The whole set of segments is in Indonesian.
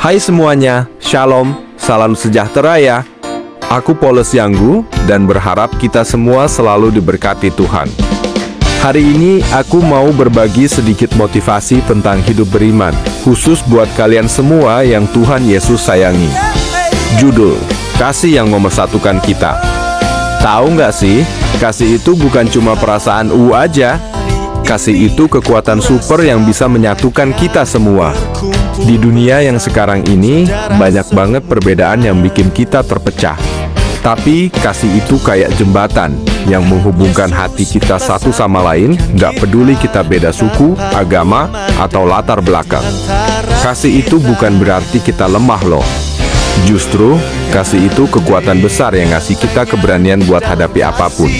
Hai semuanya, Shalom, salam sejahtera ya. Aku Paulus Yanggu dan berharap kita semua selalu diberkati Tuhan. Hari ini aku mau berbagi sedikit motivasi tentang hidup beriman, khusus buat kalian semua yang Tuhan Yesus sayangi. Judul, Kasih yang Memersatukan Kita. Tahu nggak sih, kasih itu bukan cuma perasaan aja. Kasih itu kekuatan super yang bisa menyatukan kita semua. Di dunia yang sekarang ini, banyak banget perbedaan yang bikin kita terpecah. Tapi kasih itu kayak jembatan yang menghubungkan hati kita satu sama lain, nggak peduli kita beda suku, agama, atau latar belakang. Kasih itu bukan berarti kita lemah loh. Justru, kasih itu kekuatan besar yang ngasih kita keberanian buat hadapi apapun.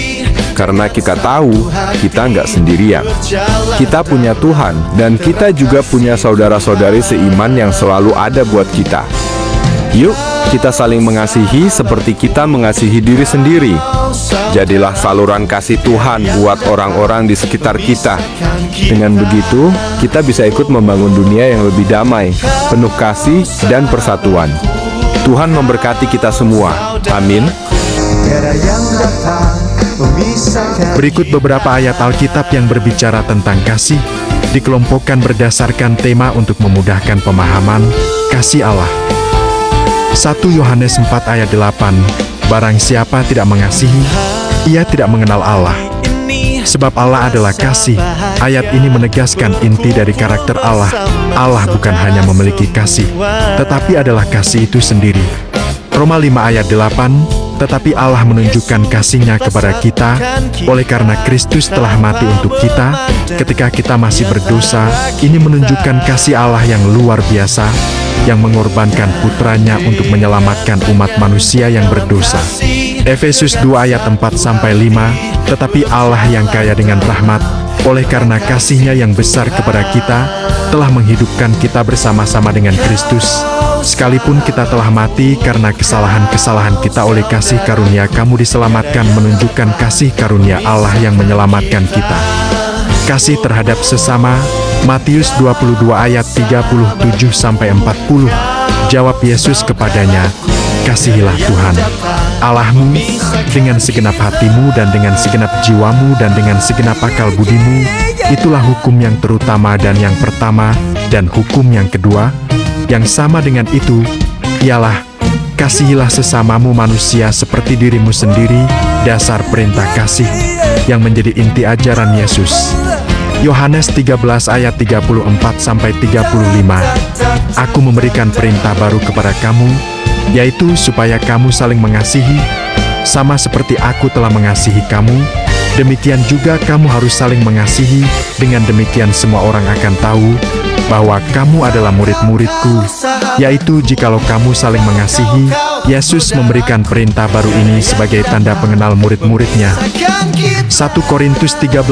Karena kita tahu, kita nggak sendirian. Kita punya Tuhan, dan kita juga punya saudara-saudari seiman yang selalu ada buat kita. Yuk, kita saling mengasihi seperti kita mengasihi diri sendiri. Jadilah saluran kasih Tuhan buat orang-orang di sekitar kita. Dengan begitu, kita bisa ikut membangun dunia yang lebih damai, penuh kasih dan persatuan. Tuhan memberkati kita semua. Amin. Berikut beberapa ayat Alkitab yang berbicara tentang kasih, dikelompokkan berdasarkan tema untuk memudahkan pemahaman kasih Allah. 1 Yohanes 4 ayat 8, Barang siapa tidak mengasihi, ia tidak mengenal Allah. Sebab Allah adalah kasih. Ayat ini menegaskan inti dari karakter Allah. Allah bukan hanya memiliki kasih, tetapi adalah kasih itu sendiri. Roma 5 ayat 8, tetapi Allah menunjukkan kasih-Nya kepada kita, oleh karena Kristus telah mati untuk kita, ketika kita masih berdosa. Ini menunjukkan kasih Allah yang luar biasa, yang mengorbankan putranya untuk menyelamatkan umat manusia yang berdosa. Efesus 2 ayat 4-5, tetapi Allah yang kaya dengan rahmat, oleh karena kasih-Nya yang besar kepada kita, telah menghidupkan kita bersama-sama dengan Kristus. Sekalipun kita telah mati karena kesalahan-kesalahan kita, oleh kasih karunia kamu diselamatkan, menunjukkan kasih karunia Allah yang menyelamatkan kita. Kasih terhadap sesama, Matius 22 ayat 37-40. Jawab Yesus kepadanya, kasihilah Tuhan Allahmu dengan segenap hatimu dan dengan segenap jiwamu dan dengan segenap akal budimu. Itulah hukum yang terutama dan yang pertama, dan hukum yang kedua, yang sama dengan itu, ialah kasihilah sesamamu manusia seperti dirimu sendiri. Dasar perintah kasih yang menjadi inti ajaran Yesus. Yohanes 13 ayat 34-35. Aku memberikan perintah baru kepada kamu, yaitu supaya kamu saling mengasihi, sama seperti aku telah mengasihi kamu. Demikian juga kamu harus saling mengasihi. Dengan demikian semua orang akan tahu bahwa kamu adalah murid-muridku, yaitu jikalau kamu saling mengasihi. Yesus memberikan perintah baru ini sebagai tanda pengenal murid-muridnya. 1 Korintus 13,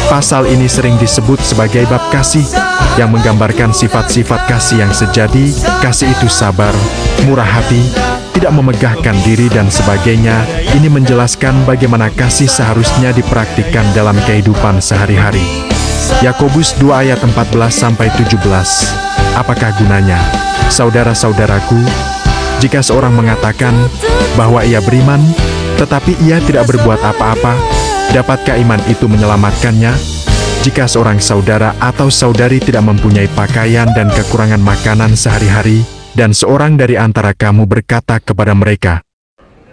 pasal ini sering disebut sebagai bab kasih, yang menggambarkan sifat-sifat kasih yang sejati. Kasih itu sabar, murah hati, tidak memegahkan diri dan sebagainya. Ini menjelaskan bagaimana kasih seharusnya dipraktikkan dalam kehidupan sehari-hari. Yakobus 2 ayat 14-17. Apakah gunanya, saudara-saudaraku, jika seorang mengatakan bahwa ia beriman, tetapi ia tidak berbuat apa-apa? Dapatkah iman itu menyelamatkannya? Jika seorang saudara atau saudari tidak mempunyai pakaian dan kekurangan makanan sehari-hari, dan seorang dari antara kamu berkata kepada mereka,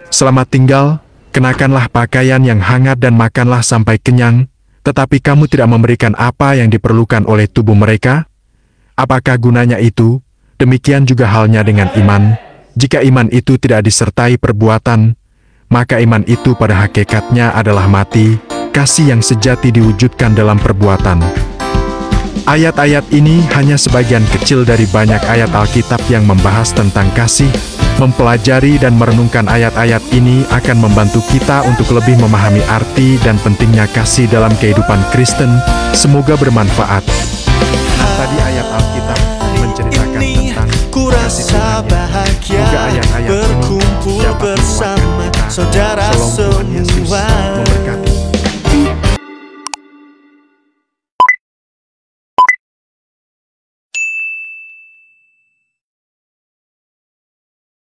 selamat tinggal, kenakanlah pakaian yang hangat dan makanlah sampai kenyang, tetapi kamu tidak memberikan apa yang diperlukan oleh tubuh mereka, apakah gunanya itu? Demikian juga halnya dengan iman. Jika iman itu tidak disertai perbuatan, maka iman itu pada hakikatnya adalah mati. Kasih yang sejati diwujudkan dalam perbuatan. Ayat-ayat ini hanya sebagian kecil dari banyak ayat Alkitab yang membahas tentang kasih. Mempelajari dan merenungkan ayat-ayat ini akan membantu kita untuk lebih memahami arti dan pentingnya kasih dalam kehidupan Kristen. Semoga bermanfaat. Tadi ayat Alkitab menceritakan tentang kasih Tuhan. Semoga ayat-ayat ini dapat menguatkan kita. Shalom, Tuhan Yesus memberkati.